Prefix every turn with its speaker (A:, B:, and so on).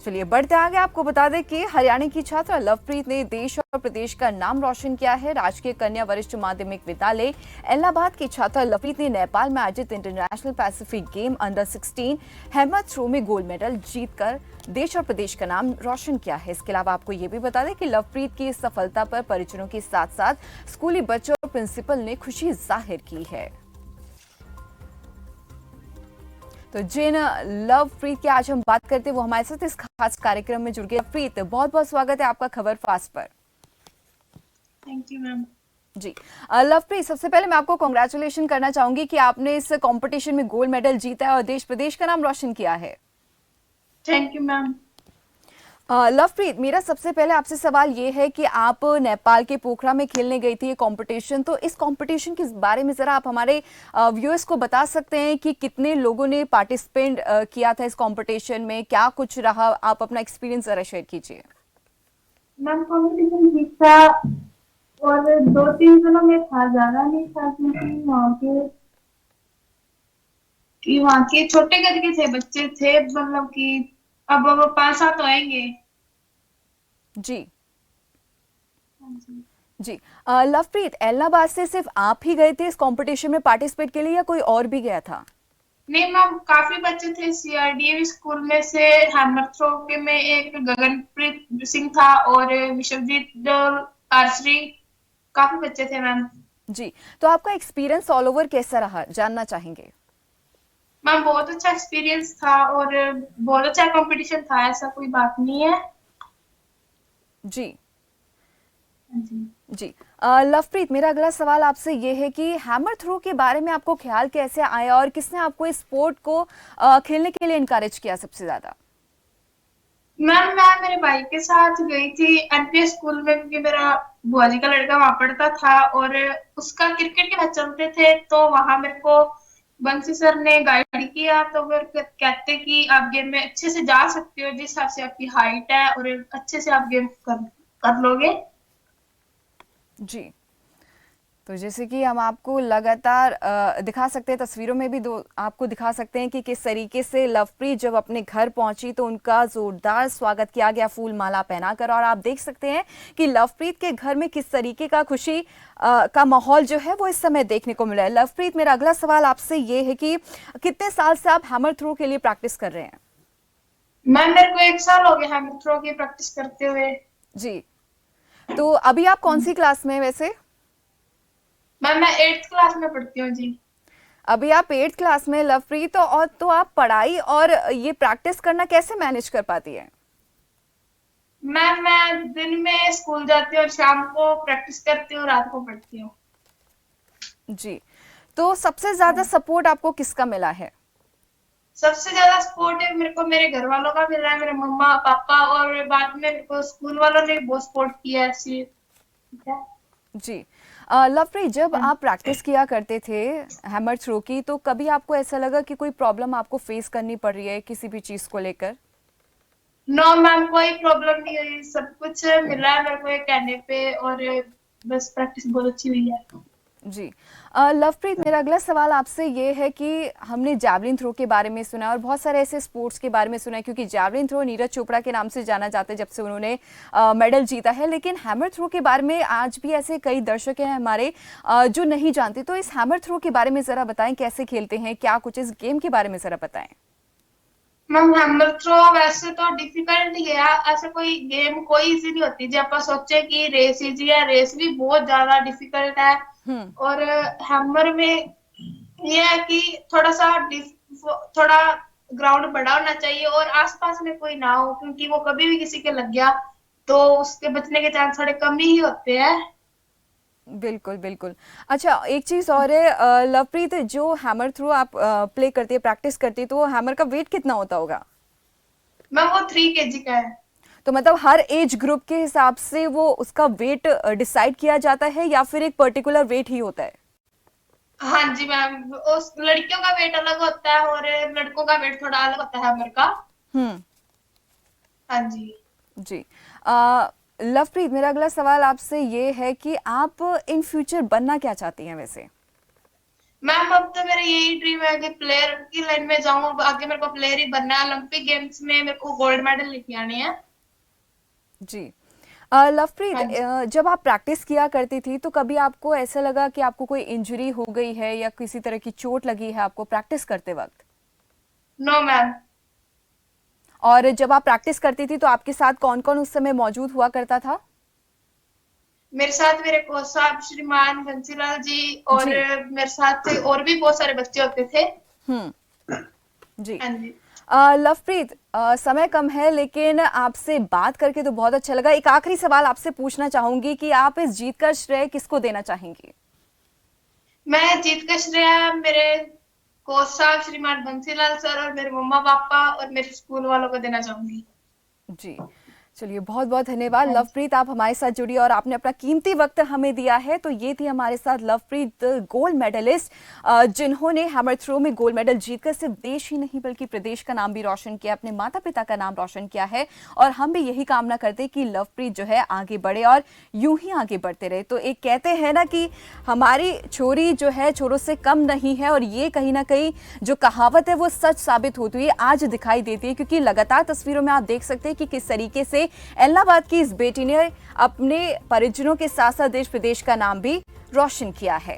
A: चलिए बढ़ते आगे, आपको बता दें कि हरियाणा की छात्रा लवप्रीत ने देश और प्रदेश का नाम रोशन किया है। राजकीय कन्या वरिष्ठ माध्यमिक विद्यालय इलाहाबाद की छात्रा लवप्रीत ने नेपाल में आयोजित international pacific game under 16 hammer throw में गोल्ड मेडल जीतकर देश और प्रदेश का नाम रोशन किया है। इसके अलावा आपको ये भी बता दें कि लवप्रीत की इस सफलता पर परिजनों के साथ साथ स्कूली बच्चों और प्रिंसिपल ने खुशी जाहिर की है। तो जिन लवप्रीत की आज हम बात करते हैं वो हमारे साथ इस खास कार्यक्रम में जुड़ गए। लवप्रीत, बहुत बहुत स्वागत है आपका खबर फास्ट पर।
B: Thank you ma'am.
A: जी लवप्रीत, सबसे पहले मैं आपको कांग्रेचुलेशन करना चाहूंगी कि आपने इस कंपटीशन में गोल्ड मेडल जीता है और देश प्रदेश का नाम रोशन किया है।
B: Thank you ma'am.
A: लवप्रीत, मेरा सबसे पहले आपसे सवाल ये है कि आप नेपाल के पोखरा में खेलने गई थी ये कंपटीशन, तो इस कंपटीशन के बारे में जरा आप हमारे व्यूअर्स को बता सकते हैं कि कितने लोगों ने पार्टिसिपेट किया था इस कंपटीशन में, क्या कुछ रहा, आप अपना एक्सपीरियंस जरा शेयर कीजिए।
B: मैम कंपटीशन जीता और 2-3 दिनों में था, ज्यादा नहीं था क्योंकि वहाँ के छोटे घर के थे, बच्चे थे, मतलब कि अब 5-7 आएंगे।
A: जी
B: हाँ जी।
A: जी लवप्रीत, इलाहाबाद से सिर्फ आप ही गए थे इस कंपटीशन में पार्टिसिपेट के लिए या कोई और भी गया था?
B: नहीं मैम, काफी बच्चे थे। सीआरडीए स्कूल में से हैमर थ्रो के में एक गगनप्रीत सिंह था और विश्वजीत आर्चरी, काफी बच्चे थे मैम।
A: जी, तो आपका एक्सपीरियंस ऑल ओवर कैसा रहा, जानना चाहेंगे।
B: मैम बहुत अच्छा एक्सपीरियंस था और बहुत अच्छा कंपटीशन था, ऐसा कोई बात नहीं है।
A: जी
B: हाँ जी।
A: जी लवप्रीत, मेरा अगला सवाल आपसे ये है कि हैमर थ्रो के बारे में आपको ख्याल कैसे आया और किसने आपको इस स्पोर्ट को खेलने के लिए इनकरेज किया सबसे ज्यादा?
B: मैम मैं मेरे भाई के साथ गई थी एनपीए स्कूल में, क्योंकि मेरा बुआ जी का लड़का वहां पढ़ता था और उसका क्रिकेट के मैच चलते थे, तो वहां मेरे को बंसी सर ने गाइड किया। तो फिर कहते कि आप गेम में अच्छे से जा सकते हो, जिस हिसाब से आपकी हाइट है और अच्छे से आप गेम कर लोगे।
A: जी, तो जैसे कि हम आपको लगातार दिखा सकते हैं, तस्वीरों में भी दो आपको दिखा सकते हैं कि किस तरीके से लवप्रीत जब अपने घर पहुंची तो उनका जोरदार स्वागत किया गया फूल माला पहनाकर, और आप देख सकते हैं कि लवप्रीत के घर में किस तरीके का खुशी का माहौल जो है वो इस समय देखने को मिला है। लवप्रीत, मेरा अगला सवाल आपसे ये है कि कितने साल से आप हैमर थ्रो के लिए प्रैक्टिस कर रहे हैं?
B: मैम मेरे को 1 साल हो गया हैमर थ्रो की प्रैक्टिस करते हुए।
A: जी, तो अभी आप कौन सी क्लास में हैं वैसे?
B: मैम मैं 8th क्लास में पढ़ती हूँ जी।
A: अभी आप 8th क्लास में लवप्रीत, और तो आप पढ़ाई और ये प्रैक्टिस करना कैसे मैनेज कर पाती है?
B: मैम मैं दिन में स्कूल जाती हूँ और शाम को प्रैक्टिस करती हूँ, रात को पढ़ती हूँ।
A: जी, तो सबसे ज्यादा सपोर्ट आपको किसका मिला है?
B: सबसे ज्यादा सपोर्ट है मेरे को मेरे घर वालों का मिल रहा है, मेरे मम्मा पापा, और बाद में मेरे को स्कूल वालों ने बहुत सपोर्ट किया है ऐसी। ठीक है।
A: जी लवप्रीत, जब आप प्रैक्टिस किया करते थे हैमर थ्रो की, तो कभी आपको ऐसा लगा कि कोई प्रॉब्लम आपको फेस करनी पड़ रही है किसी भी चीज को लेकर?
B: नो मैम, कोई प्रॉब्लम नहीं हुई, सब कुछ मिला है मेरे को ये कहने पे, और बस प्रैक्टिस बहुत अच्छी हुई है।
A: जी लवप्रीत, मेरा अगला सवाल आपसे ये है कि हमने जैवलिन थ्रो के बारे में सुना और बहुत सारे ऐसे स्पोर्ट्स के बारे में सुना है, क्योंकि जैवलिन थ्रो नीरज चोपड़ा के नाम से जाना जाता है जब से उन्होंने मेडल जीता है, लेकिन हैमर थ्रो के बारे में आज भी ऐसे कई दर्शक हैं हमारे जो नहीं जानते। तो इस हैमर थ्रो के बारे में जरा बताएं, कैसे खेलते हैं, क्या कुछ इस गेम के बारे में जरा बताएं।
B: मैम हैमर थ्रो वैसे तो डिफिकल्ट ही है, ऐसे कोई गेम कोई इजी नहीं होती। जब आप सोचे कि रेस इजी है, रेस भी बहुत ज्यादा डिफिकल्ट है।
A: हम्म
B: और हैमर में ये है कि थोड़ा ग्राउंड बड़ा होना चाहिए और आसपास में कोई ना हो, क्योंकि वो कभी भी किसी के लग गया तो उसके बचने के चांस थोड़े कम ही होते हैं।
A: बिल्कुल बिल्कुल। अच्छा, एक चीज और है लवप्रीत, जो हैमर थ्रो आप प्ले करती है, प्रैक्टिस करती है, तो वो हैमर का वेट कितना होता होगा?
B: मैम वो 3 kg का है।
A: तो मतलब हर एज ग्रुप के हिसाब से वो उसका वेट डिसाइड किया जाता है या फिर एक पर्टिकुलर वेट ही होता है?
B: हाँ जी मैम, उस लड़कियों का वेट अलग होता है और लड़कों का वेट थोड़ा अलग होता है हैमर का।
A: हम्म
B: हाँ जी।
A: जी लवप्रीत, मेरा अगला सवाल आपसे ये है कि आप इन फ्यूचर बनना क्या चाहती हैं वैसे?
B: मैम अब तो मेरा यही ड्रीम है कि प्लेयर की लाइन में जाऊं। अब आगे मेरे को प्लेयर ही बनना है। ओलंपिक गेम्स में मेरे को गोल्ड मेडल लेके आने हैं।
A: जी। लवप्रीत,
B: हाँ जी।
A: जब आप प्रैक्टिस किया करती थी तो कभी आपको ऐसा लगा कि आपको कोई इंजरी हो गई है या किसी तरह की चोट लगी है आपको प्रैक्टिस करते वक्त?
B: No ma'am.
A: और जब आप प्रैक्टिस करती थी तो आपके साथ कौन कौन उस समय मौजूद हुआ करता था?
B: मेरे साथ मेरे कोच साहब श्रीमान बंसीलाल जी और
A: जी।
B: मेरे साथ और भी बहुत सारे बच्चे होते थे।
A: हम्म। जी।
B: हाँ जी।
A: लवप्रीत, समय कम है लेकिन आपसे बात करके तो बहुत अच्छा लगा। एक आखिरी सवाल आपसे पूछना चाहूंगी कि आप इस जीत का श्रेय किसको देना चाहेंगी?
B: मैं जीत का श्रेय मेरे कोच साहब श्रीमान बंसीलाल सर और मेरे मम्मा पापा और मेरे स्कूल वालों को देना चाहूंगी।
A: जी। चलिए, बहुत बहुत धन्यवाद
B: हाँ जी।
A: लवप्रीत, आप हमारे साथ जुड़ी और आपने अपना कीमती वक्त हमें दिया है। तो ये थी हमारे साथ लवप्रीत, गोल्ड मेडलिस्ट, जिन्होंने हैमर थ्रो में गोल्ड मेडल जीतकर सिर्फ देश ही नहीं बल्कि प्रदेश का नाम भी रोशन किया, अपने माता पिता का नाम रोशन किया है। और हम भी यही कामना करते हैं कि लवप्रीत जो है आगे बढ़े और यूं ही आगे बढ़ते रहे। तो एक कहते हैं ना कि हमारी छोरी जो है छोरों से कम नहीं है, और ये कहीं ना कहीं जो कहावत है वो सच साबित होती है, आज दिखाई देती है। क्योंकि लगातार तस्वीरों में आप देख सकते हैं कि किस तरीके से इलाहाबाद की इस बेटी ने अपने परिजनों के साथ साथ देश प्रदेश का नाम भी रोशन किया है।